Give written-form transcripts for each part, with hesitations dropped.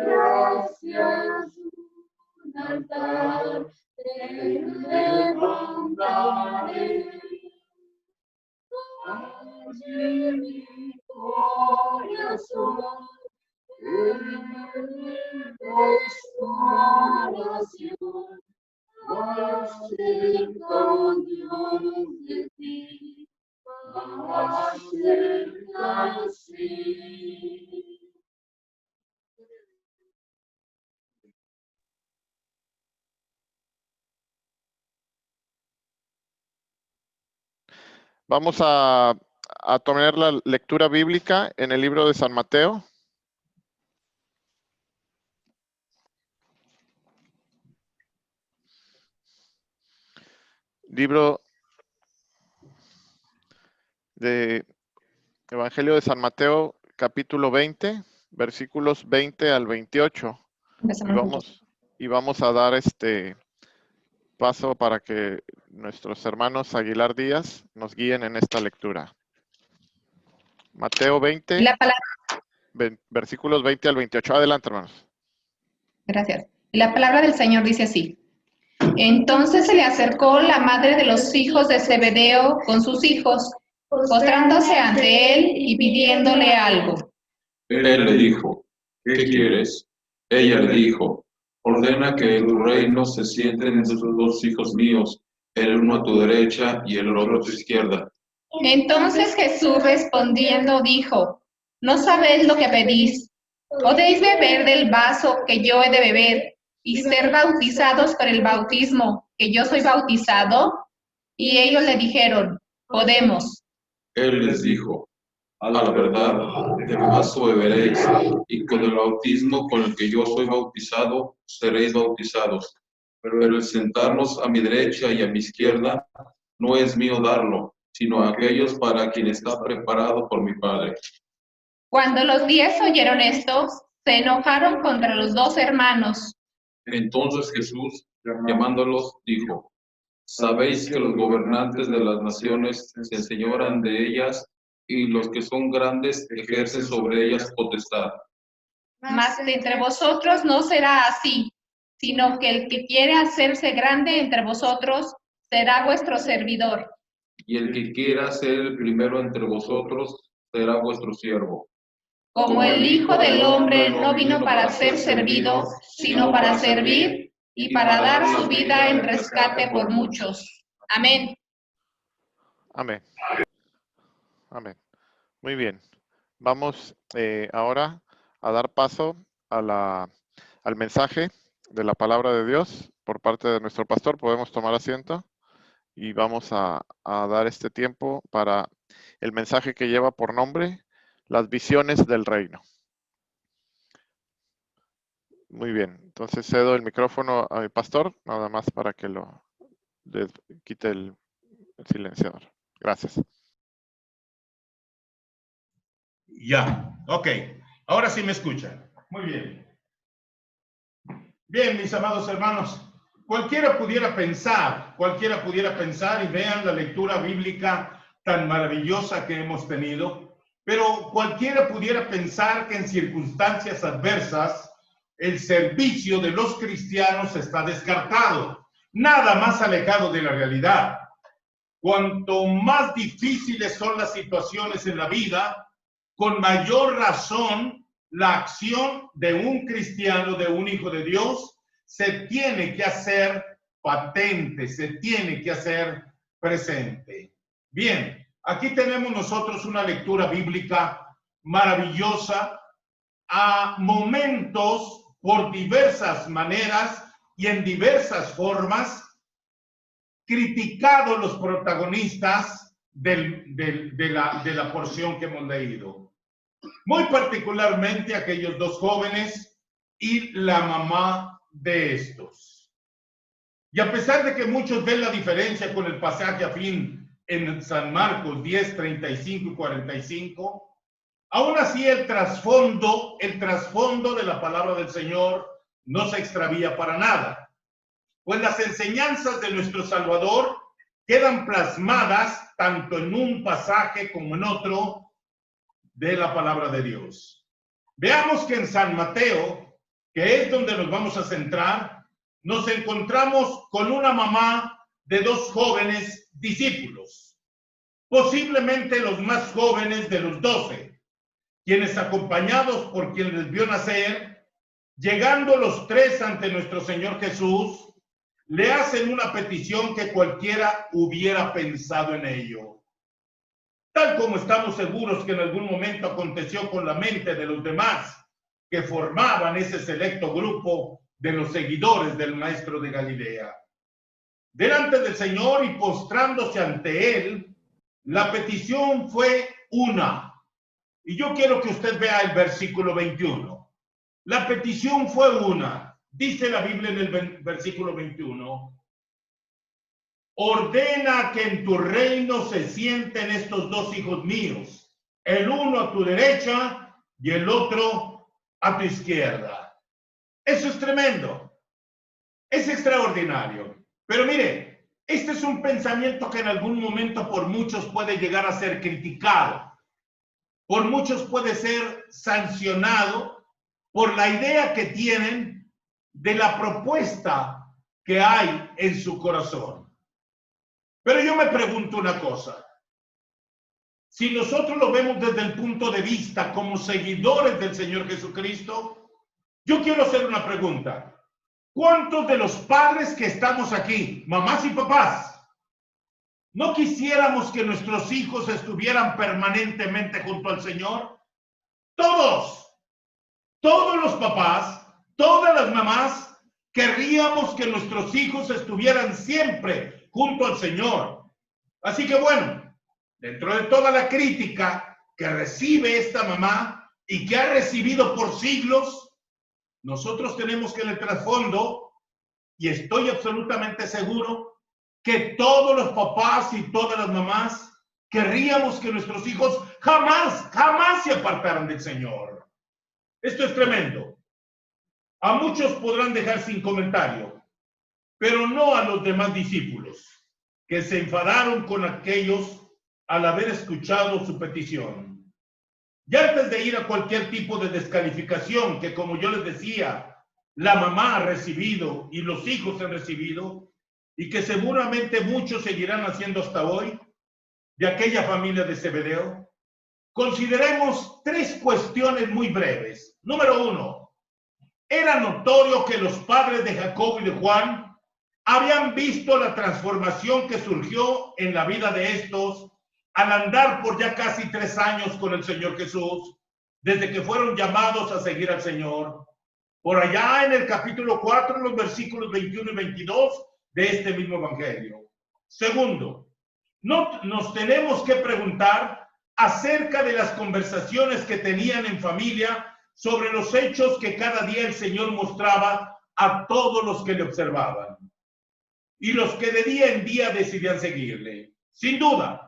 Gracias, un altar te levantaré. Allí mi corazón es tu oración. Acerca, Dios, de ti, acerca, sí. Vamos a tomar la lectura bíblica en el libro de San Mateo. Libro de Evangelio de San Mateo, capítulo 20, versículos 20 al 28. Y vamos a dar paso para que nuestros hermanos Aguilar Díaz nos guíen en esta lectura. Mateo 20, versículos 20 al 28. Adelante, hermanos. Gracias. La palabra del Señor dice así. Entonces se le acercó la madre de los hijos de Zebedeo con sus hijos, postrándose ante él y pidiéndole algo. Él le dijo, ¿qué quieres? Ella le dijo, ordena que en tu reino se sienten esos dos hijos míos, el uno a tu derecha y el otro a tu izquierda. Entonces Jesús respondiendo dijo, no sabéis lo que pedís. ¿Podéis beber del vaso que yo he de beber y ser bautizados con el bautismo que yo soy bautizado? Y ellos le dijeron, podemos. Él les dijo, a la verdad, del vaso beberéis, y con el bautismo con el que yo soy bautizado, seréis bautizados. Pero el sentarnos a mi derecha y a mi izquierda no es mío darlo, sino a aquellos para quien está preparado por mi Padre. Cuando los 10 oyeron esto, se enojaron contra los dos hermanos. Entonces Jesús, llamándolos, dijo, ¿sabéis que los gobernantes de las naciones se enseñoran de ellas y los que son grandes ejercen sobre ellas potestad? Mas entre vosotros no será así, sino que el que quiere hacerse grande entre vosotros será vuestro servidor. Y el que quiera ser el primero entre vosotros será vuestro siervo. Como el Hijo del Hombre no vino para ser servido, sino para servir y para dar su vida en rescate por muchos. Amén. Amén. Amén. Muy bien. Vamos ahora a dar paso a al mensaje de la palabra de Dios por parte de nuestro pastor. Podemos tomar asiento y vamos a dar este tiempo para el mensaje que lleva por nombre las visiones del reino. Muy bien, entonces cedo el micrófono a mi pastor, nada más para que quite el silenciador. Gracias. Ya, ok. Ahora sí me escuchan. Muy bien. Bien, mis amados hermanos, cualquiera pudiera pensar, y vean la lectura bíblica tan maravillosa que hemos tenido, pero cualquiera pudiera pensar que en circunstancias adversas el servicio de los cristianos está descartado, nada más alejado de la realidad. Cuanto más difíciles son las situaciones en la vida, con mayor razón la acción de un cristiano, de un hijo de Dios, se tiene que hacer patente, se tiene que hacer presente. Bien, aquí tenemos nosotros una lectura bíblica maravillosa, a momentos, por diversas maneras y en diversas formas, criticados los protagonistas de la porción que hemos leído. Muy particularmente aquellos dos jóvenes y la mamá de estos. Y a pesar de que muchos ven la diferencia con el pasaje afín en San Marcos 10, 35 y 45, Aún así, el trasfondo de la palabra del Señor no se extravía para nada, pues las enseñanzas de nuestro Salvador quedan plasmadas tanto en un pasaje como en otro de la palabra de Dios. Veamos que en San Mateo, que es donde nos vamos a centrar, nos encontramos con una mamá de dos jóvenes discípulos, posiblemente los más jóvenes de los 12, quienes acompañados por quien les vio nacer, llegando los tres ante nuestro Señor Jesús, le hacen una petición que cualquiera hubiera pensado en ello. Tal como estamos seguros que en algún momento aconteció con la mente de los demás que formaban ese selecto grupo de los seguidores del Maestro de Galilea. Delante del Señor y postrándose ante Él, la petición fue una. Y yo quiero que usted vea el versículo 21. La petición fue una. Dice la Biblia en el versículo 21. Ordena que en tu reino se sienten estos dos hijos míos, el uno a tu derecha y el otro a tu izquierda. Eso es tremendo. Es extraordinario. Pero mire, este es un pensamiento que en algún momento por muchos puede llegar a ser criticado. Por muchos puede ser sancionado por la idea que tienen de la propuesta que hay en su corazón. Pero yo me pregunto una cosa. Si nosotros lo vemos desde el punto de vista como seguidores del Señor Jesucristo, yo quiero hacer una pregunta. ¿Cuántos de los padres que estamos aquí, mamás y papás, no quisiéramos que nuestros hijos estuvieran permanentemente junto al Señor? Todos los papás, todas las mamás, querríamos que nuestros hijos estuvieran siempre junto al Señor. Así que bueno, dentro de toda la crítica que recibe esta mamá y que ha recibido por siglos, nosotros tenemos que en el trasfondo, y estoy absolutamente seguro, que todos los papás y todas las mamás querríamos que nuestros hijos jamás se apartaran del Señor. Esto es tremendo. A muchos podrán dejar sin comentario, pero no a los demás discípulos, que se enfadaron con aquellos al haber escuchado su petición. Y antes de ir a cualquier tipo de descalificación que, como yo les decía, la mamá ha recibido y los hijos han recibido, y que seguramente muchos seguirán haciendo hasta hoy, de aquella familia de Zebedeo, consideremos tres cuestiones muy breves. Número uno, era notorio que los padres de Jacobo y de Juan habían visto la transformación que surgió en la vida de estos al andar por ya casi 3 años con el Señor Jesús, desde que fueron llamados a seguir al Señor. Por allá en el capítulo 4, los versículos 21 y 22 de este mismo evangelio. Segundo, nos tenemos que preguntar acerca de las conversaciones que tenían en familia sobre los hechos que cada día el Señor mostraba a todos los que le observaban y los que de día en día decidían seguirle. Sin duda,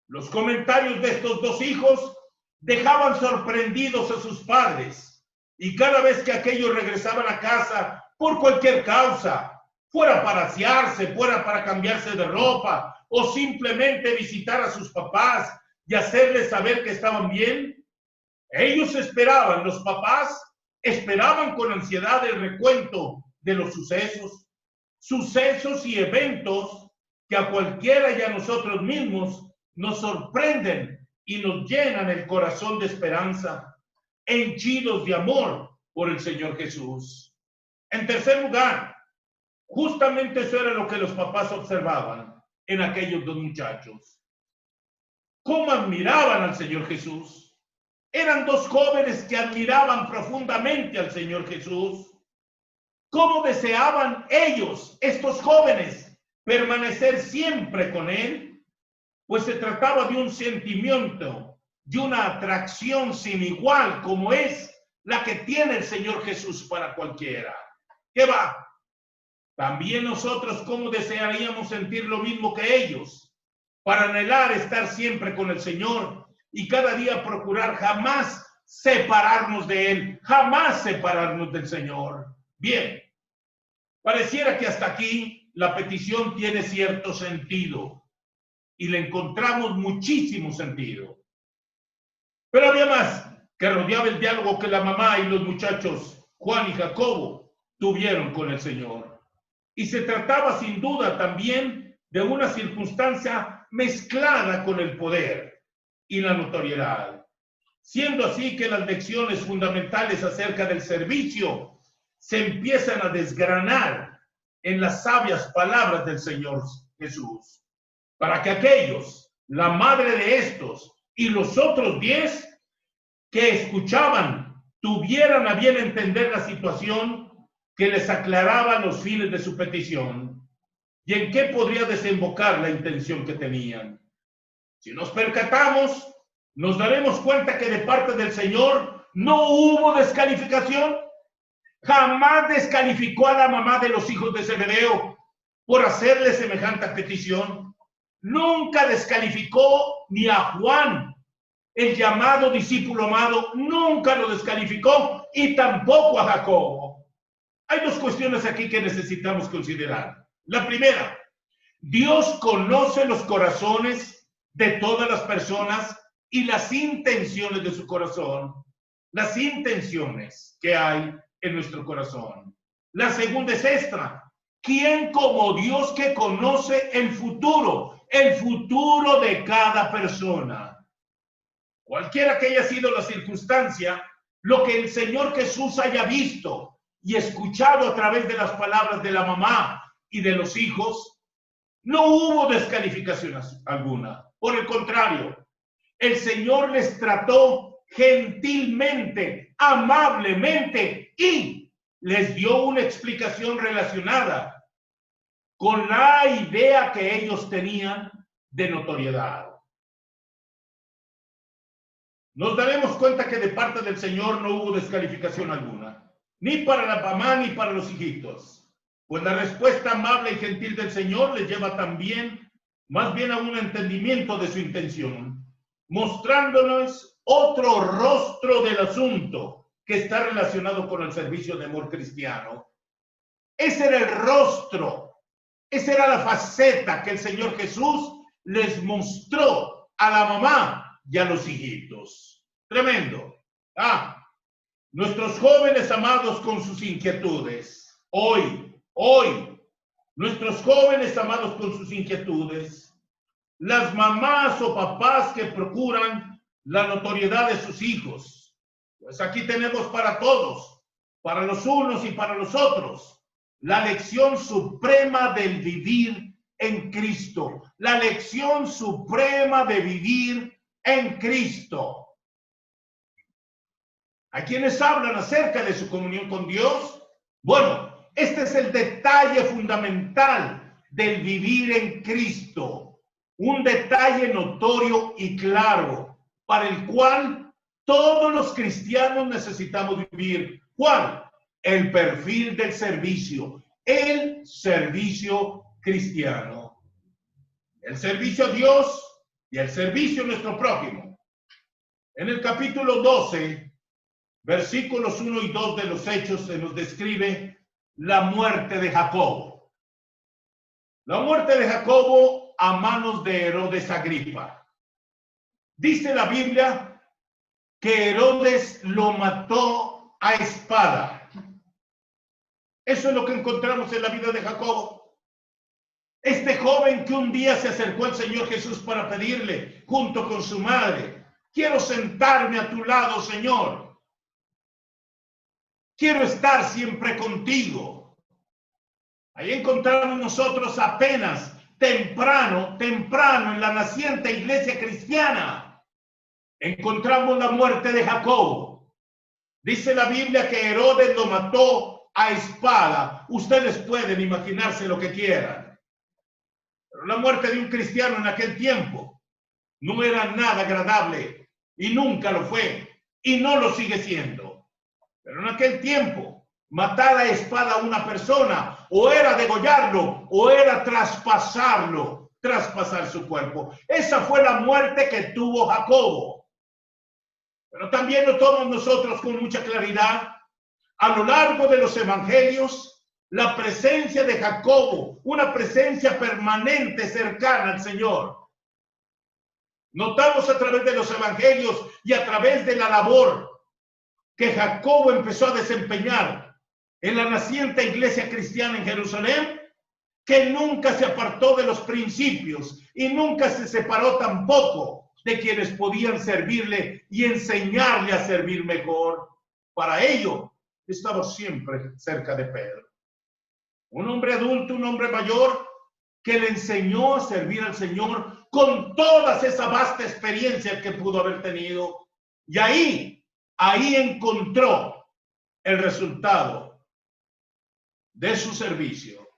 los comentarios de estos dos hijos dejaban sorprendidos a sus padres, y cada vez que aquellos regresaban a casa por cualquier causa, fuera para asearse, fuera para cambiarse de ropa o simplemente visitar a sus papás y hacerles saber que estaban bien, ellos esperaban, los papás esperaban con ansiedad el recuento de los sucesos y eventos que a cualquiera y a nosotros mismos nos sorprenden y nos llenan el corazón de esperanza, henchidos de amor por el Señor Jesús. En tercer lugar, justamente eso era lo que los papás observaban en aquellos dos muchachos. ¿Cómo admiraban al Señor Jesús? Eran dos jóvenes que admiraban profundamente al Señor Jesús. ¿Cómo deseaban ellos, estos jóvenes, permanecer siempre con Él? Pues se trataba de un sentimiento, de una atracción sin igual, como es la que tiene el Señor Jesús para cualquiera. ¿Qué va? También nosotros, ¿cómo desearíamos sentir lo mismo que ellos? Para anhelar estar siempre con el Señor y cada día procurar jamás separarnos de Él, jamás separarnos del Señor. Bien, pareciera que hasta aquí la petición tiene cierto sentido y le encontramos muchísimo sentido. Pero había más que rodeaba el diálogo que la mamá y los muchachos Juan y Jacobo tuvieron con el Señor. Y se trataba sin duda también de una circunstancia mezclada con el poder y la notoriedad, siendo así que las lecciones fundamentales acerca del servicio se empiezan a desgranar en las sabias palabras del Señor Jesús, para que aquellos, la madre de estos y los otros 10 que escuchaban, tuvieran a bien entender la situación que les aclaraba los fines de su petición y en qué podría desembocar la intención que tenían. Si nos percatamos, nos daremos cuenta que de parte del Señor no hubo descalificación. Jamás descalificó a la mamá de los hijos de Zebedeo por hacerle semejante petición. Nunca descalificó ni a Juan, el llamado discípulo amado, nunca lo descalificó, y tampoco a Jacobo. Hay dos cuestiones aquí que necesitamos considerar. La primera, Dios conoce los corazones de todas las personas y las intenciones de su corazón, las intenciones que hay en nuestro corazón. La segunda es esta: ¿quién como Dios que conoce el futuro de cada persona? Cualquiera que haya sido la circunstancia, lo que el Señor Jesús haya visto y escuchado a través de las palabras de la mamá y de los hijos, no hubo descalificación alguna. Por el contrario, el Señor les trató gentilmente, amablemente, y les dio una explicación relacionada con la idea que ellos tenían de notoriedad. Nos daremos cuenta que de parte del Señor no hubo descalificación alguna, ni para la mamá ni para los hijitos, pues la respuesta amable y gentil del Señor les lleva también, más bien a un entendimiento de su intención, mostrándonos otro rostro del asunto que está relacionado con el servicio de amor cristiano. Ese era el rostro, esa era la faceta que el Señor Jesús les mostró a la mamá y a los hijitos. Tremendo. Nuestros jóvenes amados con sus inquietudes. Hoy, nuestros jóvenes amados con sus inquietudes. Las mamás o papás que procuran la notoriedad de sus hijos. Pues aquí tenemos para todos, para los unos y para los otros, la lección suprema del vivir en Cristo. La lección suprema de vivir en Cristo. ¿A quienes hablan acerca de su comunión con Dios? Bueno, este es el detalle fundamental del vivir en Cristo. Un detalle notorio y claro para el cual todos los cristianos necesitamos vivir. ¿Cuál? El perfil del servicio. El servicio cristiano. El servicio a Dios y el servicio a nuestro prójimo. En el capítulo 12, versículos 1 y 2 de los Hechos, se nos describe la muerte de Jacobo. La muerte de Jacobo a manos de Herodes Agripa. Dice la Biblia que Herodes lo mató a espada. Eso es lo que encontramos en la vida de Jacobo. Este joven que un día se acercó al Señor Jesús para pedirle, junto con su madre: quiero sentarme a tu lado, Señor. Quiero estar siempre contigo. Ahí encontramos nosotros apenas temprano en la naciente iglesia cristiana, encontramos la muerte de Jacobo. Dice la Biblia que Herodes lo mató a espada. Ustedes pueden imaginarse lo que quieran. Pero la muerte de un cristiano en aquel tiempo no era nada agradable y nunca lo fue y no lo sigue siendo. Pero en aquel tiempo, matar a espada a una persona o era degollarlo o era traspasar su cuerpo. Esa fue la muerte que tuvo Jacobo. Pero también notamos nosotros con mucha claridad a lo largo de los evangelios la presencia de Jacobo, una presencia permanente cercana al Señor. Notamos a través de los evangelios y a través de la labor que Jacobo empezó a desempeñar en la naciente iglesia cristiana en Jerusalén, que nunca se apartó de los principios y nunca se separó tampoco de quienes podían servirle y enseñarle a servir mejor. Para ello, estaba siempre cerca de Pedro. Un hombre adulto, un hombre mayor, que le enseñó a servir al Señor con toda esa vasta experiencia que pudo haber tenido. Y ahí encontró el resultado de su servicio.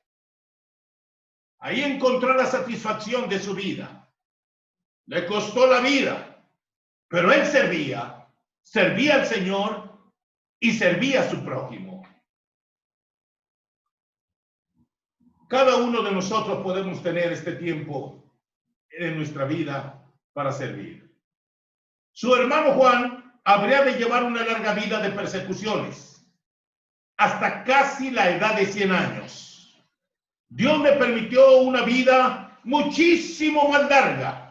Ahí encontró la satisfacción de su vida. Le costó la vida, pero él servía al Señor y servía a su prójimo. Cada uno de nosotros podemos tener este tiempo en nuestra vida para servir. Su hermano Juan habría de llevar una larga vida de persecuciones, hasta casi la edad de 100 años. Dios le permitió una vida muchísimo más larga,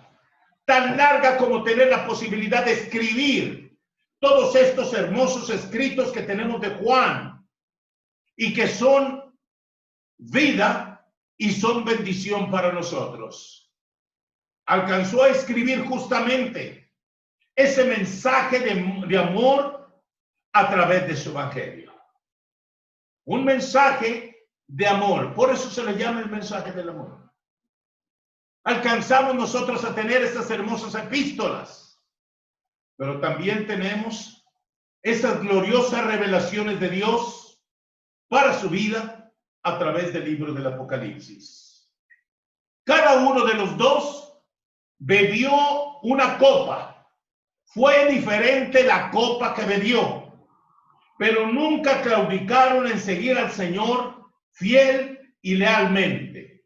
tan larga como tener la posibilidad de escribir todos estos hermosos escritos que tenemos de Juan y que son vida y son bendición para nosotros. Alcanzó a escribir justamente ese mensaje de amor a través de su evangelio. Un mensaje de amor, por eso se le llama el mensaje del amor. Alcanzamos nosotros a tener esas hermosas epístolas, pero también tenemos esas gloriosas revelaciones de Dios para su vida a través del libro del Apocalipsis. Cada uno de los dos bebió una copa. Fue diferente la copa que bebió, pero nunca claudicaron en seguir al Señor fiel y lealmente.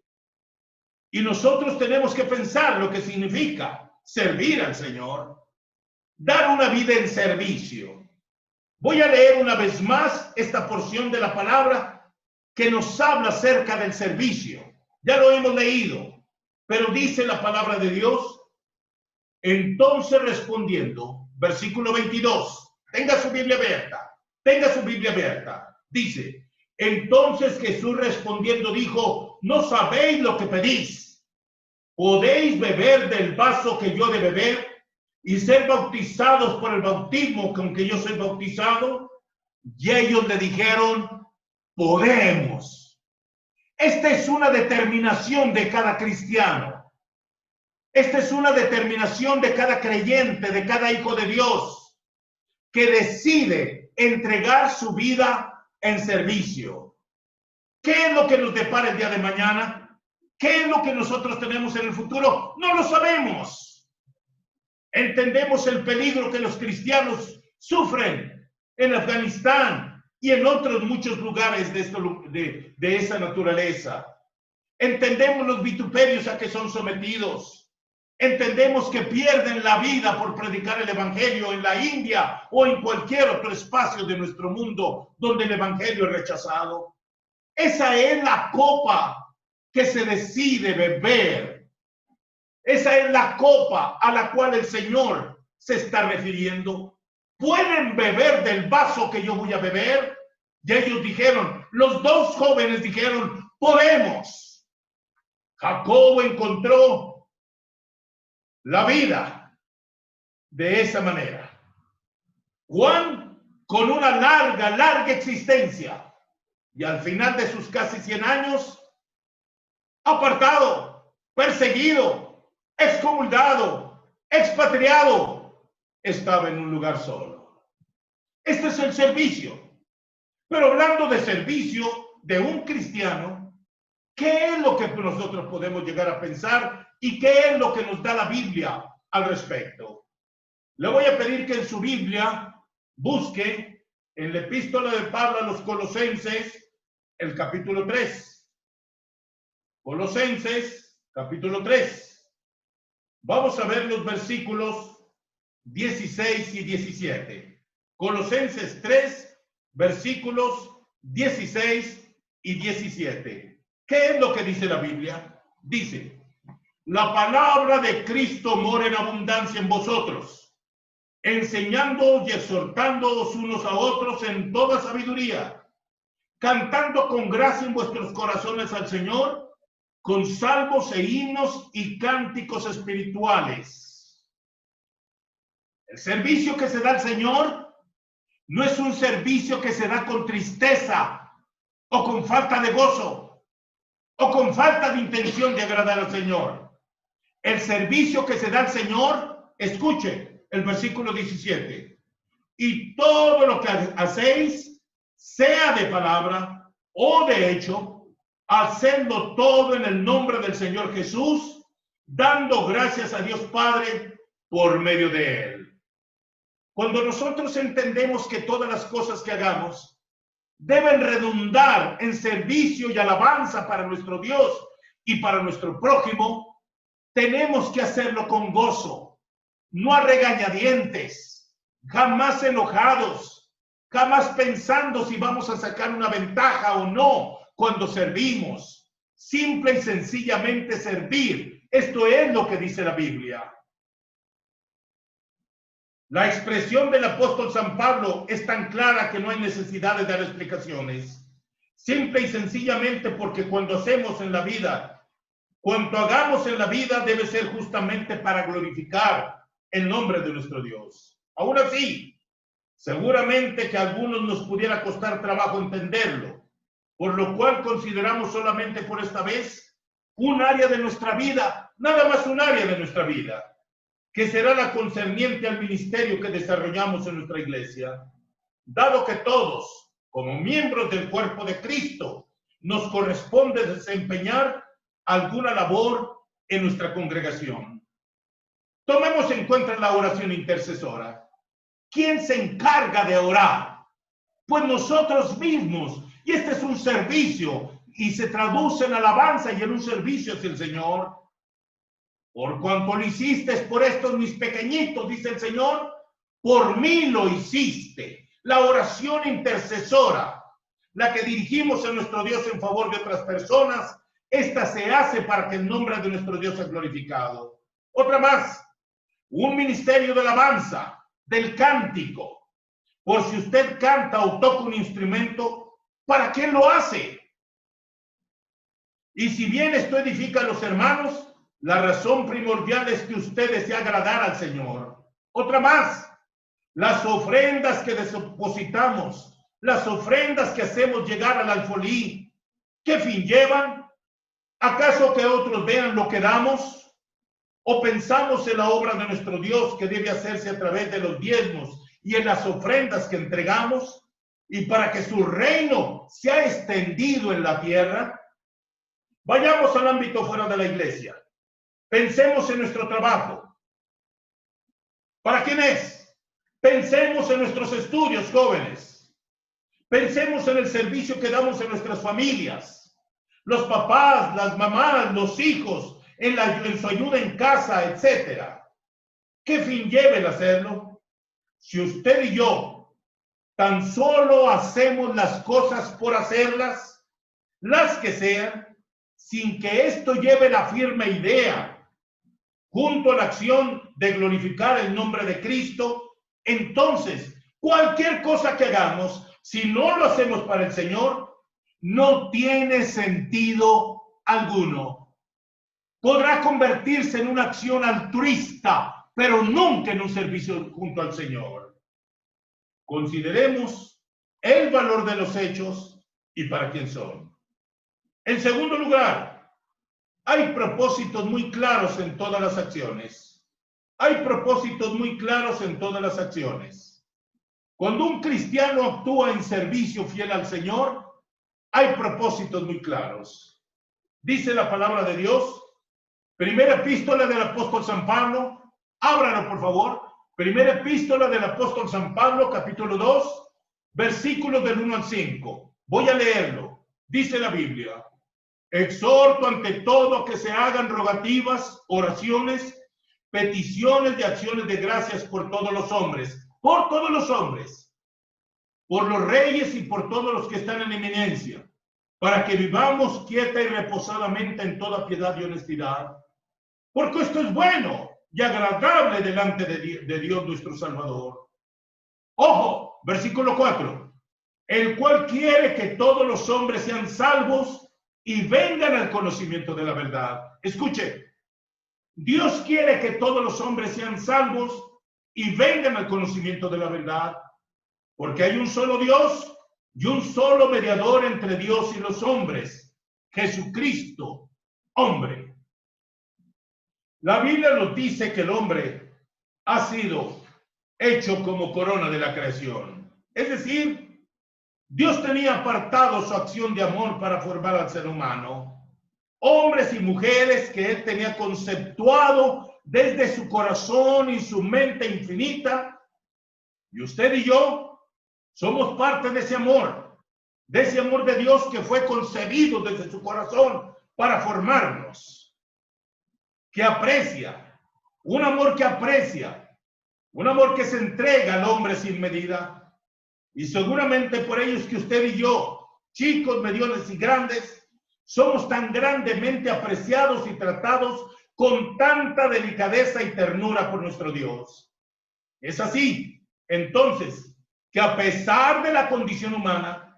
Y nosotros tenemos que pensar lo que significa servir al Señor, dar una vida en servicio. Voy a leer una vez más esta porción de la palabra que nos habla acerca del servicio. Ya lo hemos leído, pero dice la palabra de Dios: entonces respondiendo, versículo 22, tenga su Biblia abierta, dice: entonces Jesús respondiendo dijo, no sabéis lo que pedís. ¿Podéis beber del vaso que yo he de beber y ser bautizados por el bautismo con que yo soy bautizado? Y ellos le dijeron, podemos. Esta es una determinación de cada cristiano. Esta es una determinación de cada creyente, de cada hijo de Dios, que decide entregar su vida en servicio. ¿Qué es lo que nos depara el día de mañana? ¿Qué es lo que nosotros tenemos en el futuro? No lo sabemos. Entendemos el peligro que los cristianos sufren en Afganistán y en otros muchos lugares de esa naturaleza. Entendemos los vituperios a que son sometidos. Entendemos que pierden la vida por predicar el evangelio en la India o en cualquier otro espacio de nuestro mundo donde el evangelio es rechazado. Esa es la copa que se decide beber. Esa es la copa a la cual el Señor se está refiriendo. ¿Pueden beber del vaso que yo voy a beber? Y ellos dijeron, los dos jóvenes dijeron, podemos. Jacobo encontró la vida de esa manera. Juan, con una larga existencia, y al final de sus casi 100 años, apartado, perseguido, excomulgado, expatriado, estaba en un lugar solo. Este es el servicio. Pero hablando de servicio de un cristiano, ¿qué es lo que nosotros podemos llegar a pensar y qué es lo que nos da la Biblia al respecto? Le voy a pedir que en su Biblia busque en la epístola de Pablo a los Colosenses, el capítulo 3. Colosenses, capítulo 3. Vamos a ver los versículos 16 y 17. Colosenses 3, versículos 16 y 17. ¿Qué es lo que dice la Biblia? Dice: la palabra de Cristo mora en abundancia en vosotros, enseñándoos y exhortándoos unos a otros en toda sabiduría, cantando con gracia en vuestros corazones al Señor, con salmos e himnos y cánticos espirituales. El servicio que se da al Señor no es un servicio que se da con tristeza o con falta de gozo o con falta de intención de agradar al Señor. El servicio que se da al Señor, escuche el versículo 17, y todo lo que hacéis, sea de palabra o de hecho, hacedlo todo en el nombre del Señor Jesús, dando gracias a Dios Padre por medio de Él. Cuando nosotros entendemos que todas las cosas que hagamos deben redundar en servicio y alabanza para nuestro Dios y para nuestro prójimo, tenemos que hacerlo con gozo, no a regañadientes, jamás enojados, jamás pensando si vamos a sacar una ventaja o no cuando servimos. Simple y sencillamente servir. Esto es lo que dice la Biblia. La expresión del apóstol San Pablo es tan clara que no hay necesidad de dar explicaciones. Simple y sencillamente porque cuando hacemos en la vida, cuanto hagamos en la vida debe ser justamente para glorificar el nombre de nuestro Dios. Aún así, seguramente que a algunos nos pudiera costar trabajo entenderlo, por lo cual consideramos solamente por esta vez un área de nuestra vida, nada más un área de nuestra vida, que será la concerniente al ministerio que desarrollamos en nuestra iglesia, dado que todos, como miembros del cuerpo de Cristo, nos corresponde desempeñar alguna labor en nuestra congregación. Tomemos en cuenta la oración intercesora. ¿Quién se encarga de orar? Pues nosotros mismos. Y este es un servicio y se traduce en alabanza y en un servicio hacia el Señor. Por cuanto lo hiciste por estos mis pequeñitos, dice el Señor, por mí lo hiciste. La oración intercesora, la que dirigimos a nuestro Dios en favor de otras personas, esta se hace para que el nombre de nuestro Dios sea glorificado. Otra más, un ministerio de alabanza, del cántico. Por si usted canta o toca un instrumento, ¿para qué lo hace? Y si bien esto edifica a los hermanos, la razón primordial es que usted desea agradar al Señor. Otra más, las ofrendas que depositamos, las ofrendas que hacemos llegar al alfolí, ¿qué fin llevan? ¿Acaso que otros vean lo que damos? ¿O pensamos en la obra de nuestro Dios que debe hacerse a través de los diezmos y en las ofrendas que entregamos? Y para que su reino sea extendido en la tierra, vayamos al ámbito fuera de la iglesia. Pensemos en nuestro trabajo. ¿Para quién es? Pensemos en nuestros estudios, jóvenes. Pensemos en el servicio que damos en nuestras familias. Los papás, las mamás, los hijos, en su ayuda en casa, etcétera. ¿Qué fin lleva el hacerlo? Si usted y yo tan solo hacemos las cosas por hacerlas, las que sean, sin que esto lleve la firme idea, junto a la acción de glorificar el nombre de Cristo, entonces cualquier cosa que hagamos, si no lo hacemos para el Señor, no tiene sentido alguno. Podrá convertirse en una acción altruista, pero nunca en un servicio junto al Señor. Consideremos el valor de los hechos y para quién son. En segundo lugar, hay propósitos muy claros en todas las acciones. Hay propósitos muy claros en todas las acciones. Cuando un cristiano actúa en servicio fiel al Señor, hay propósitos muy claros. Dice la palabra de Dios, primera epístola del apóstol San Pablo, ábralo por favor, primera epístola del apóstol San Pablo, capítulo 2, versículos del 1 al 5. Voy a leerlo. Dice la Biblia: exhorto ante todo que se hagan rogativas, oraciones peticiones de acciones de gracias por todos los hombres, por los reyes y por todos los que están en eminencia, para que vivamos quieta y reposadamente en toda piedad y honestidad, porque esto es bueno y agradable delante de Dios nuestro Salvador. Ojo, versículo 4, el cual quiere que todos los hombres sean salvos y vengan al conocimiento de la verdad. Escuche, Dios quiere que todos los hombres sean salvos y vengan al conocimiento de la verdad, porque hay un solo Dios y un solo mediador entre Dios y los hombres, Jesucristo, hombre. La Biblia nos dice que el hombre ha sido hecho como corona de la creación. Es decir, Dios tenía apartado su acción de amor para formar al ser humano. Hombres y mujeres que Él tenía conceptuado desde su corazón y su mente infinita. Y usted y yo somos parte de ese amor de Dios que fue concebido desde su corazón para formarnos. Que aprecia, un amor que aprecia, un amor que se entrega al hombre sin medida. Y seguramente por ello es que usted y yo, chicos, medianos y grandes, somos tan grandemente apreciados y tratados con tanta delicadeza y ternura por nuestro Dios. Es así, entonces, que a pesar de la condición humana,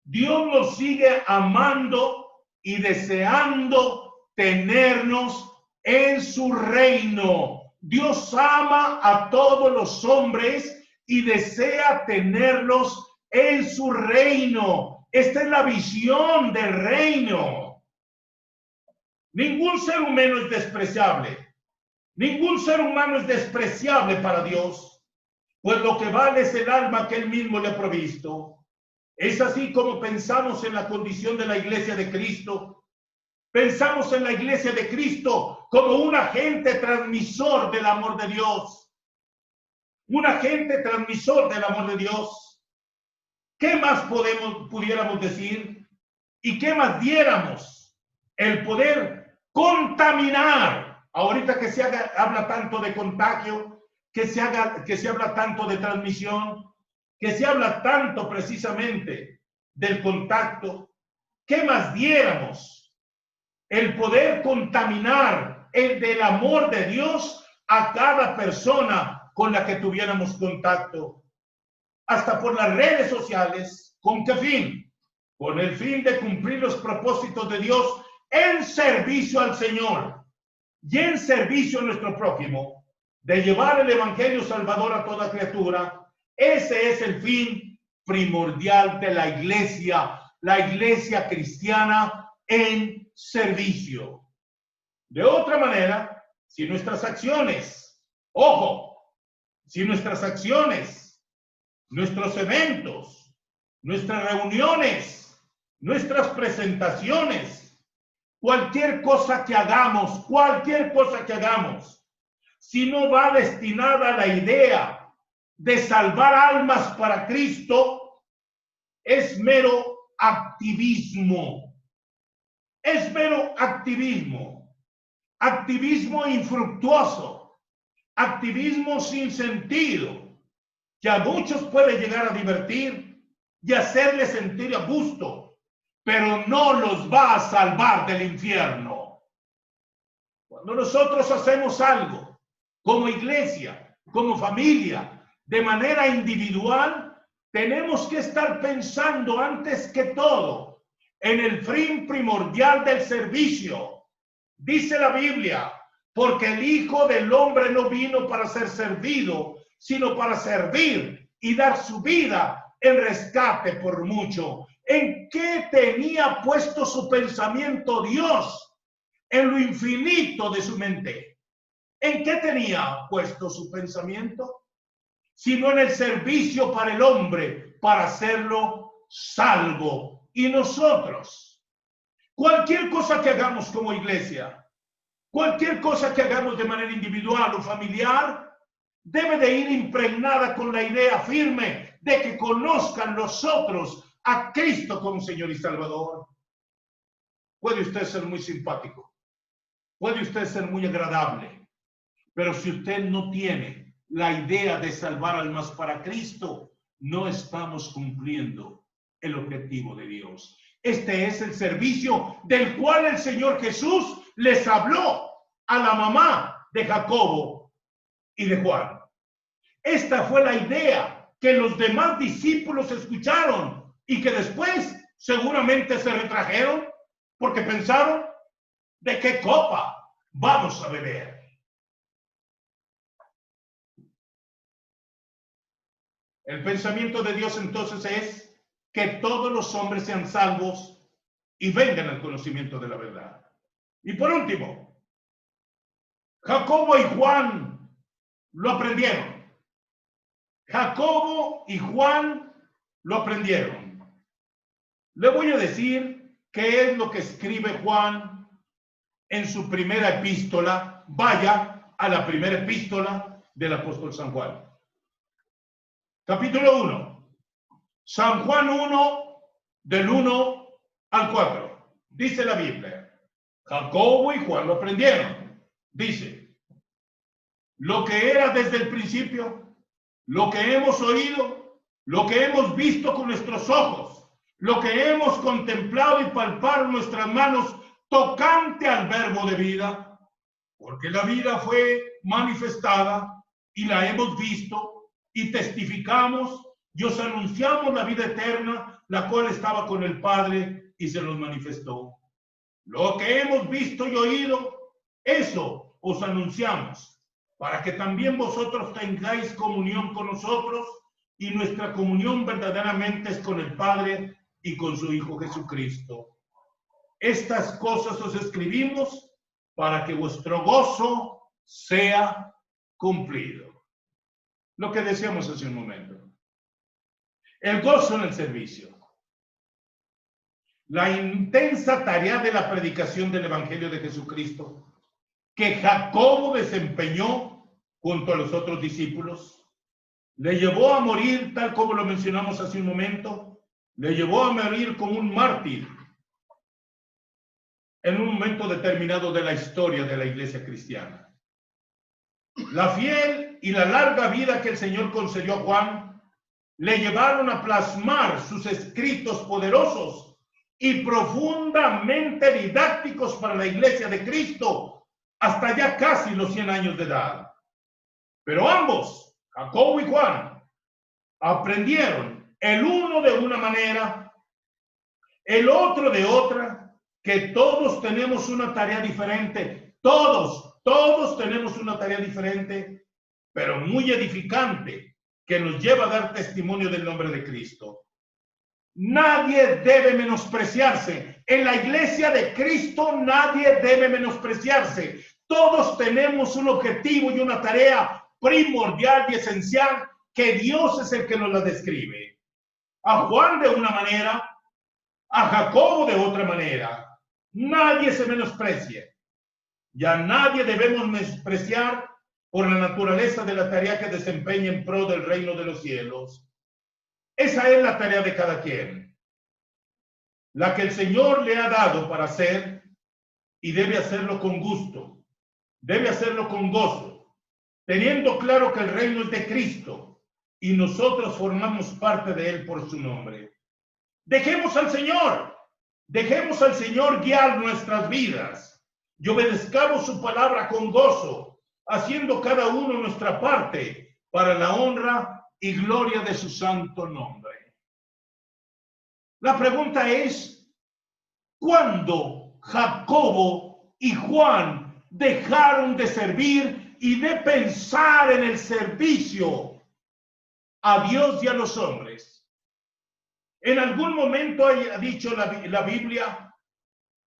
Dios nos sigue amando y deseando tenernos en su reino. Dios ama a todos los hombres y desea tenerlos en su reino. Esta es la visión del reino. Ningún ser humano es despreciable. Ningún ser humano es despreciable para Dios, pues lo que vale es el alma que Él mismo le ha provisto. Es así como pensamos en la condición de la iglesia de Cristo. Pensamos en la iglesia de Cristo como un agente transmisor del amor de Dios. Un agente transmisor del amor de Dios. ¿Qué más pudiéramos decir? ¿Y qué más diéramos? El poder contaminar. Ahorita que habla tanto de contagio, que se habla tanto de transmisión, que se habla tanto precisamente del contacto, ¿qué más diéramos? El poder contaminar el del amor de Dios a cada persona con la que tuviéramos contacto, hasta por las redes sociales. ¿Con qué fin? Con el fin de cumplir los propósitos de Dios en servicio al Señor y en servicio a nuestro prójimo, de llevar el evangelio salvador a toda criatura. Ese es el fin primordial de la iglesia cristiana en servicio. De otra manera, si nuestras acciones, nuestros eventos, nuestras reuniones, nuestras presentaciones, cualquier cosa que hagamos, si no va destinada a la idea de salvar almas para Cristo, es mero activismo. Es mero activismo. Activismo infructuoso. Activismo sin sentido, que a muchos puede llegar a divertir y hacerles sentir a gusto, pero no los va a salvar del infierno. Cuando nosotros hacemos algo como iglesia, como familia, de manera individual, tenemos que estar pensando antes que todo en el fin primordial del servicio. Dice la Biblia, porque el Hijo del Hombre no vino para ser servido, sino para servir y dar su vida en rescate por mucho. ¿En qué tenía puesto su pensamiento Dios? En lo infinito de su mente. ¿En qué tenía puesto su pensamiento? Sino en el servicio para el hombre, para hacerlo salvo. Y nosotros, cualquier cosa que hagamos como iglesia, cualquier cosa que hagamos de manera individual o familiar, debe de ir impregnada con la idea firme de que conozcan los otros a Cristo como Señor y Salvador. Puede usted ser muy simpático, puede usted ser muy agradable, pero si usted no tiene la idea de salvar almas para Cristo, no estamos cumpliendo el objetivo de Dios. Este es el servicio del cual el Señor Jesús les habló a la mamá de Jacobo y de Juan. Esta fue la idea que los demás discípulos escucharon y que después seguramente se retrajeron porque pensaron, ¿de qué copa vamos a beber? El pensamiento de Dios entonces es que todos los hombres sean salvos y vengan al conocimiento de la verdad. Y por último, Jacobo y Juan lo aprendieron. Jacobo y Juan lo aprendieron. Le voy a decir qué es lo que escribe Juan en su primera epístola. Vaya a la primera epístola del apóstol San Juan. Capítulo 1. San Juan 1, del 1 al 4. Dice la Biblia. Jacobo y Juan lo aprendieron. Dice, lo que era desde el principio, lo que hemos oído, lo que hemos visto con nuestros ojos, lo que hemos contemplado y palpado nuestras manos tocante al verbo de vida, porque la vida fue manifestada y la hemos visto y testificamos y os anunciamos la vida eterna, la cual estaba con el Padre y se nos manifestó. Lo que hemos visto y oído, eso os anunciamos, para que también vosotros tengáis comunión con nosotros, y nuestra comunión verdaderamente es con el Padre y con su Hijo Jesucristo. Estas cosas os escribimos para que vuestro gozo sea cumplido. Lo que decíamos hace un momento. El gozo en el servicio. La intensa tarea de la predicación del Evangelio de Jesucristo que Jacobo desempeñó junto a los otros discípulos, le llevó a morir, tal como lo mencionamos hace un momento, le llevó a morir como un mártir en un momento determinado de la historia de la iglesia cristiana. La fiel y la larga vida que el Señor concedió a Juan le llevaron a plasmar sus escritos poderosos y profundamente didácticos para la iglesia de Cristo hasta ya casi los 100 años de edad. Pero ambos, Jacobo y Juan, aprendieron el uno de una manera, el otro de otra, que todos tenemos una tarea diferente. Todos tenemos una tarea diferente, pero muy edificante, que nos lleva a dar testimonio del nombre de Cristo. Nadie debe menospreciarse. En la iglesia de Cristo nadie debe menospreciarse. Todos tenemos un objetivo y una tarea primordial y esencial que Dios es el que nos la describe. A Juan de una manera, a Jacobo de otra manera. Nadie se menosprecia. Ya nadie debemos menospreciar por la naturaleza de la tarea que desempeña en pro del reino de los cielos. Esa es la tarea de cada quien, la que el Señor le ha dado para hacer, y debe hacerlo con gusto, debe hacerlo con gozo, teniendo claro que el reino es de Cristo y nosotros formamos parte de él por su nombre. Dejemos al Señor guiar nuestras vidas y obedezcamos su palabra con gozo, haciendo cada uno nuestra parte para la honra y gloria de su santo nombre. La pregunta es, ¿cuándo Jacobo y Juan dejaron de servir y de pensar en el servicio a Dios y a los hombres? En algún momento ha dicho la Biblia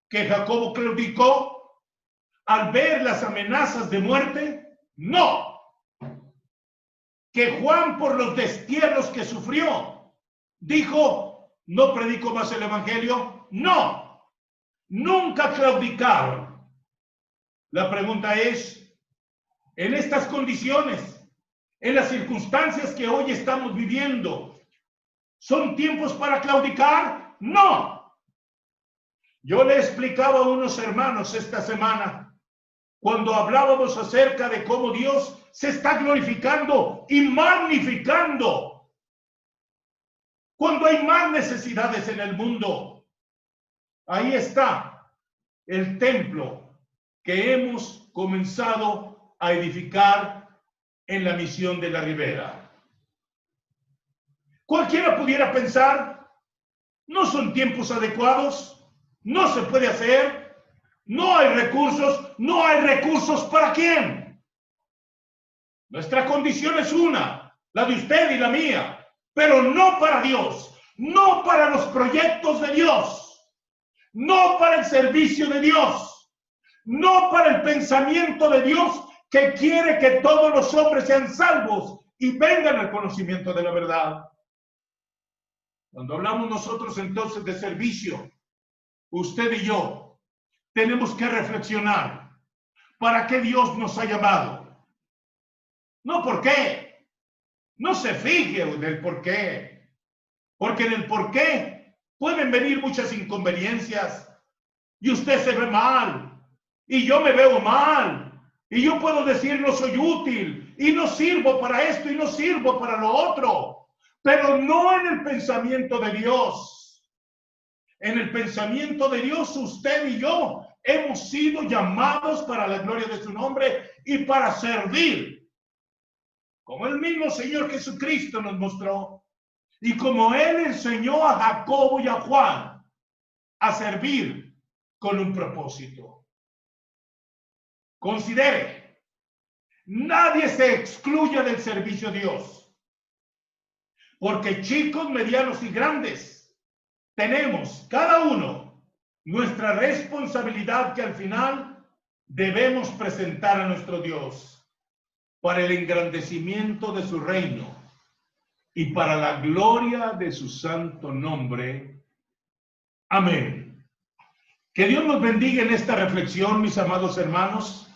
que Jacobo claudicó al ver las amenazas de muerte. No. Que Juan, por los destierros que sufrió, dijo, no predico más el evangelio. No, nunca claudicaron. La pregunta es, en estas condiciones, en las circunstancias que hoy estamos viviendo, ¿son tiempos para claudicar? No. Yo le explicaba a unos hermanos esta semana cuando hablábamos acerca de cómo Dios se está glorificando y magnificando. Cuando hay más necesidades en el mundo, ahí está el templo que hemos comenzado a edificar en la misión de la Ribera. Cualquiera pudiera pensar, no son tiempos adecuados, no se puede hacer, no hay recursos ¿para quién? Nuestra condición es una, la de usted y la mía, pero no para Dios, no para los proyectos de Dios, no para el servicio de Dios, no para el pensamiento de Dios que quiere que todos los hombres sean salvos y vengan al conocimiento de la verdad. Cuando hablamos nosotros entonces de servicio, usted y yo tenemos que reflexionar para qué Dios nos ha llamado. No por qué. No se fije en el por qué. Porque en el por qué pueden venir muchas inconveniencias. Y usted se ve mal. Y yo me veo mal. Y yo puedo decir no soy útil. Y no sirvo para esto y no sirvo para lo otro. Pero no en el pensamiento de Dios. En el pensamiento de Dios, usted y yo hemos sido llamados para la gloria de su nombre y para servir. Como el mismo Señor Jesucristo nos mostró y como Él enseñó a Jacobo y a Juan a servir con un propósito. Considere, nadie se excluya del servicio a Dios. Porque chicos, medianos y grandes, tenemos cada uno nuestra responsabilidad que al final debemos presentar a nuestro Dios para el engrandecimiento de su reino y para la gloria de su santo nombre. Amén. Que Dios nos bendiga en esta reflexión, mis amados hermanos,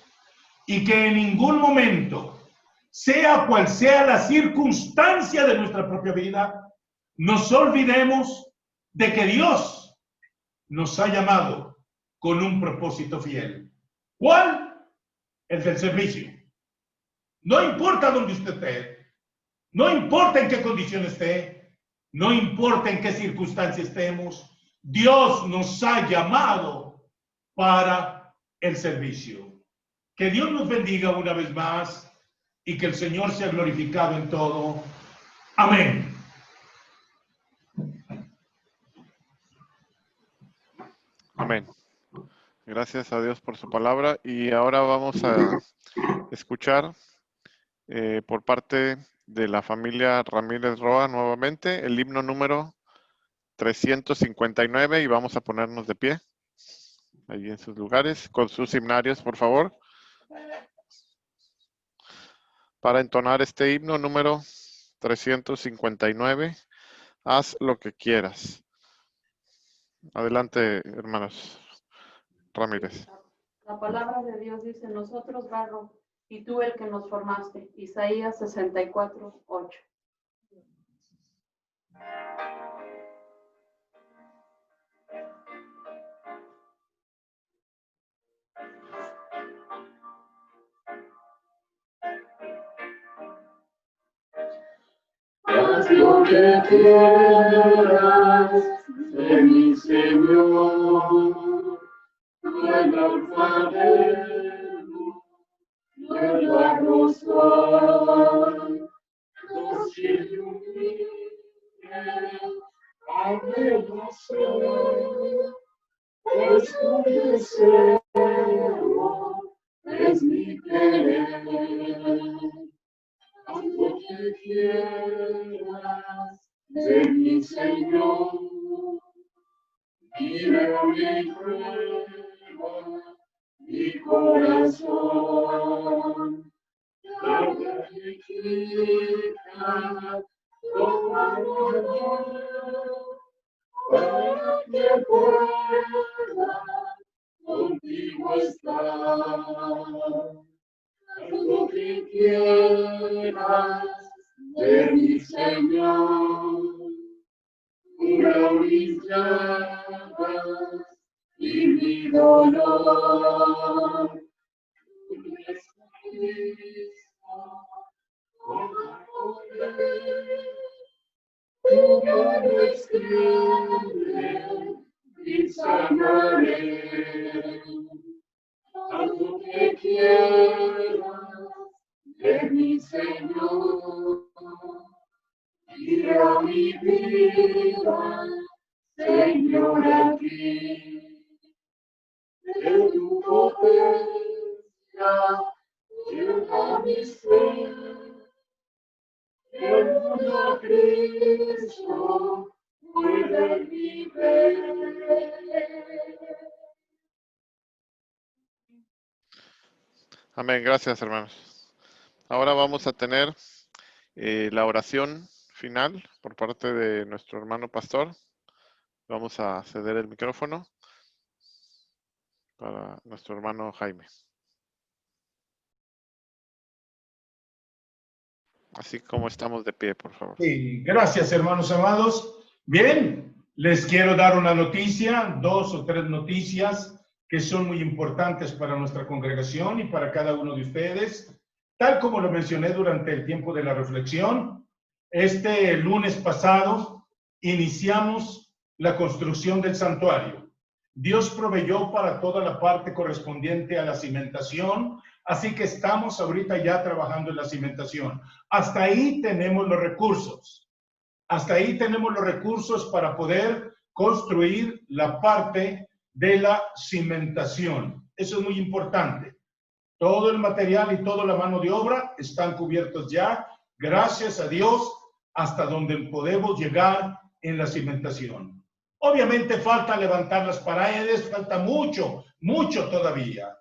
y que en ningún momento, sea cual sea la circunstancia de nuestra propia vida, nos olvidemos de que Dios nos ha llamado con un propósito fiel. ¿Cuál? El del servicio. No importa dónde usted esté, no importa en qué condición esté, no importa en qué circunstancia estemos, Dios nos ha llamado para el servicio. Que Dios nos bendiga una vez más y que el Señor sea glorificado en todo. Amén. Amén. Gracias a Dios por su palabra. Y ahora vamos a escuchar por parte de la familia Ramírez Roa nuevamente el himno número 359 y vamos a ponernos de pie ahí en sus lugares con sus himnarios, por favor, para entonar este himno número 359. Haz lo que quieras. Adelante, hermanos Ramírez. La palabra de Dios dice, nosotros barro y tú el que nos formaste. Isaías 64:8. Haz lo que quieras de mi Señor, tú el alfarero, yo el barro soy, los cielos abre soy, es tu deseo, es mi querer. Haz lo que quieras de mi Señor, mira mi prueba, mi corazón. Lo que quieras, tómalo para que pueda contigo estar. Haz lo que quieras de mi Señor, cura mis llagas y mi dolor. con poder, tu mano extiende y sanaré. Haz lo que quieras de mi Señor, y a mi vida, Señor, aquí. De tu potencia llena mi ser, el mundo a Cristo puede vivir. Amén. Gracias, hermanos. Ahora vamos a tener la oración final por parte de nuestro hermano pastor. Vamos a ceder el micrófono para nuestro hermano Jaime. Así como estamos de pie, por favor. Sí, gracias, hermanos amados. Bien, les quiero dar una noticia, 2 o 3 noticias que son muy importantes para nuestra congregación y para cada uno de ustedes. Tal como lo mencioné durante el tiempo de la reflexión, este lunes pasado iniciamos la construcción del santuario. Dios proveyó para toda la parte correspondiente a la cimentación, así que estamos ahorita ya trabajando en la cimentación. Hasta ahí tenemos los recursos. Hasta ahí tenemos los recursos para poder construir la parte de la cimentación. Eso es muy importante. Todo el material y toda la mano de obra están cubiertos ya, gracias a Dios, hasta donde podemos llegar en la cimentación. Obviamente falta levantar las paredes, falta mucho, mucho todavía.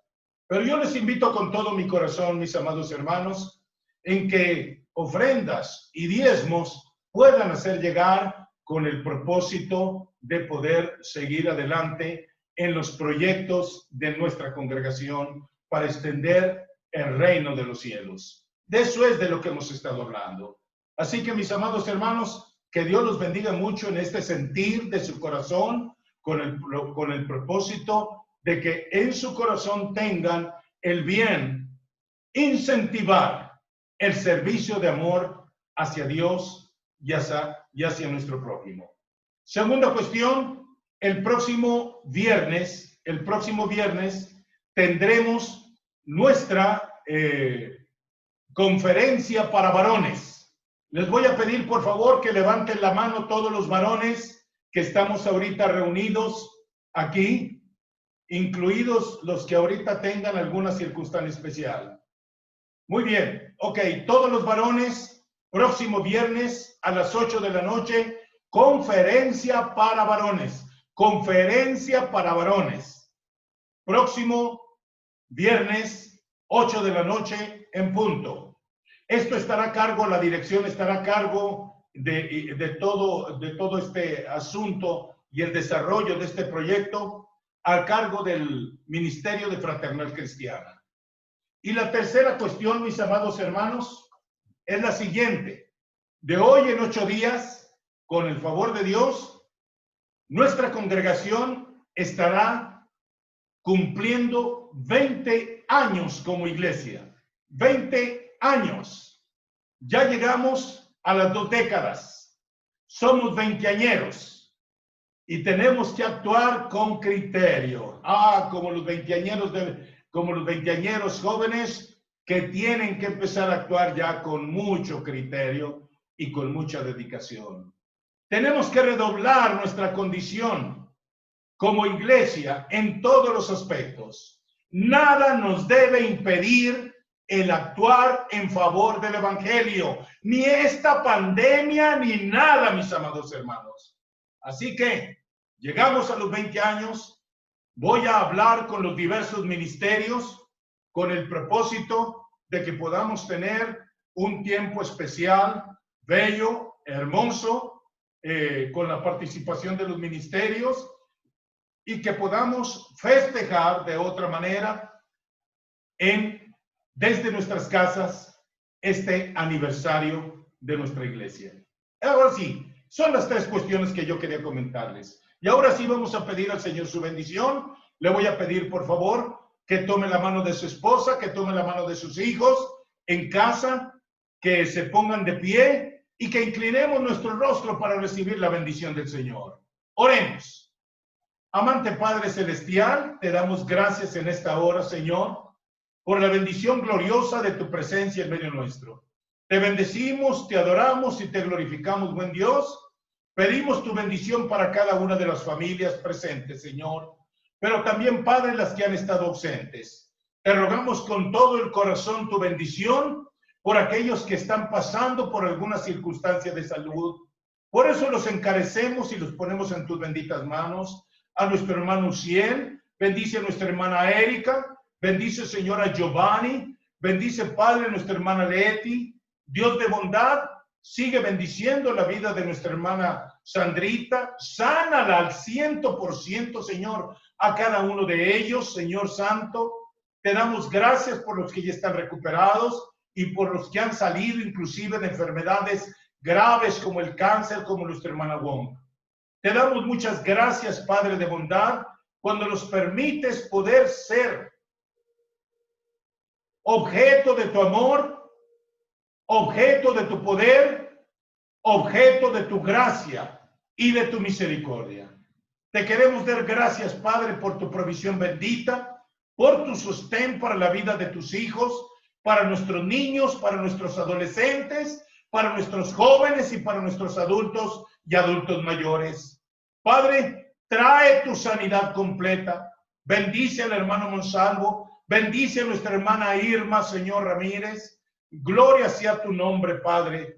Pero yo les invito con todo mi corazón, mis amados hermanos, en que ofrendas y diezmos puedan hacer llegar con el propósito de poder seguir adelante en los proyectos de nuestra congregación para extender el reino de los cielos. De eso es de lo que hemos estado hablando. Así que, mis amados hermanos, que Dios los bendiga mucho en este sentir de su corazón, con el propósito de que en su corazón tengan el bien, incentivar el servicio de amor hacia Dios y hacia nuestro prójimo. Segunda cuestión, el próximo viernes tendremos nuestra conferencia para varones. Les voy a pedir, por favor, que levanten la mano todos los varones que estamos ahorita reunidos aquí, incluidos los que ahorita tengan alguna circunstancia especial. Muy bien, ok, todos los varones, próximo viernes a las 8 de la noche, conferencia para varones. Conferencia para varones. Próximo viernes, 8 de la noche en punto. Esto estará a cargo, la dirección estará a cargo de todo este asunto y el desarrollo de este proyecto a cargo del Ministerio de Fraternidad Cristiana. Y la tercera cuestión, mis amados hermanos, es la siguiente. De hoy en 8 días, con el favor de Dios, nuestra congregación estará cumpliendo 20 años como iglesia. 20 años. Ya llegamos a las 2 décadas. Somos veinteañeros y tenemos que actuar con criterio. Como los veinteañeros jóvenes que tienen que empezar a actuar ya con mucho criterio y con mucha dedicación. Tenemos que redoblar nuestra condición como iglesia en todos los aspectos. Nada nos debe impedir el actuar en favor del evangelio, ni esta pandemia, ni nada, mis amados hermanos. Así que llegamos a los 20 años, voy a hablar con los diversos ministerios con el propósito de que podamos tener un tiempo especial, bello, hermoso, con la participación de los ministerios y que podamos festejar de otra manera desde nuestras casas este aniversario de nuestra iglesia. Ahora sí, son las 3 cuestiones que yo quería comentarles. Y ahora sí vamos a pedir al Señor su bendición. Le voy a pedir, por favor, que tome la mano de su esposa, que tome la mano de sus hijos en casa, que se pongan de pie y que inclinemos nuestro rostro para recibir la bendición del Señor. Oremos. Amante Padre Celestial, te damos gracias en esta hora, Señor, por la bendición gloriosa de tu presencia en medio nuestro. Te bendecimos, te adoramos y te glorificamos, buen Dios. Pedimos tu bendición para cada una de las familias presentes, Señor, pero también, Padre, las que han estado ausentes. Te rogamos con todo el corazón tu bendición por aquellos que están pasando por alguna circunstancia de salud. Por eso los encarecemos y los ponemos en tus benditas manos. A nuestro hermano Uciel, bendice a nuestra hermana Erika, bendice, Señor, a Giovanni, bendice, Padre, a nuestra hermana Leti. Dios de bondad, sigue bendiciendo la vida de nuestra hermana Sandrita, sánala al 100%, Señor, a cada uno de ellos, Señor Santo. Te damos gracias por los que ya están recuperados y por los que han salido inclusive de enfermedades graves como el cáncer, como nuestra hermana Wong. Te damos muchas gracias, Padre de bondad, cuando nos permites poder ser objeto de tu amor, objeto de tu poder, objeto de tu gracia y de tu misericordia. Te queremos dar gracias, Padre, por tu provisión bendita, por tu sostén para la vida de tus hijos, para nuestros niños, para nuestros adolescentes, para nuestros jóvenes y para nuestros adultos y adultos mayores. Padre, trae tu sanidad completa. Bendice al hermano Monsalvo, bendice a nuestra hermana Irma, Señor Ramírez. Gloria sea tu nombre, Padre.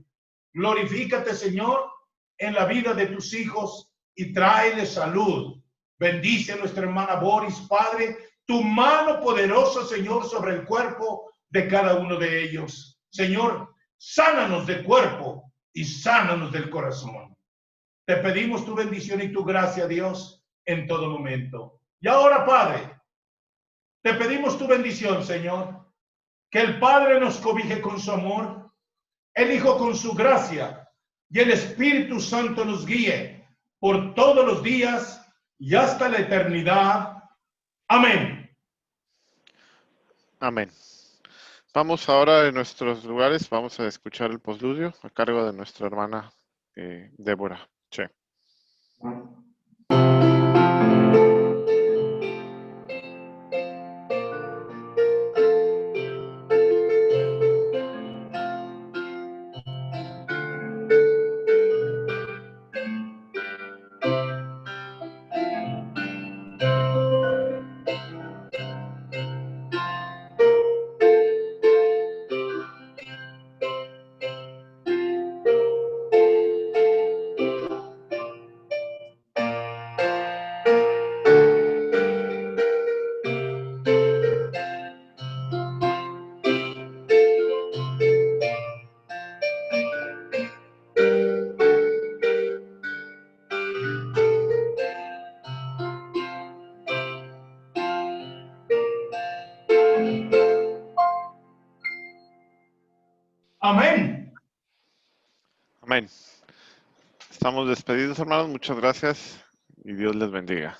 Glorifícate, Señor, en la vida de tus hijos y tráele salud. Bendice a nuestra hermana Boris, Padre, tu mano poderosa, Señor, sobre el cuerpo de cada uno de ellos. Señor, sánanos del cuerpo y sánanos del corazón. Te pedimos tu bendición y tu gracia, Dios, en todo momento. Y ahora, Padre, te pedimos tu bendición, Señor, que el Padre nos cobije con su amor, el Hijo con su gracia y el Espíritu Santo nos guíe por todos los días y hasta la eternidad. Amén. Amén. Vamos ahora en nuestros lugares, vamos a escuchar el postludio a cargo de nuestra hermana Débora Che. Amén. Amén. Estamos despedidos, hermanos. Muchas gracias y Dios les bendiga.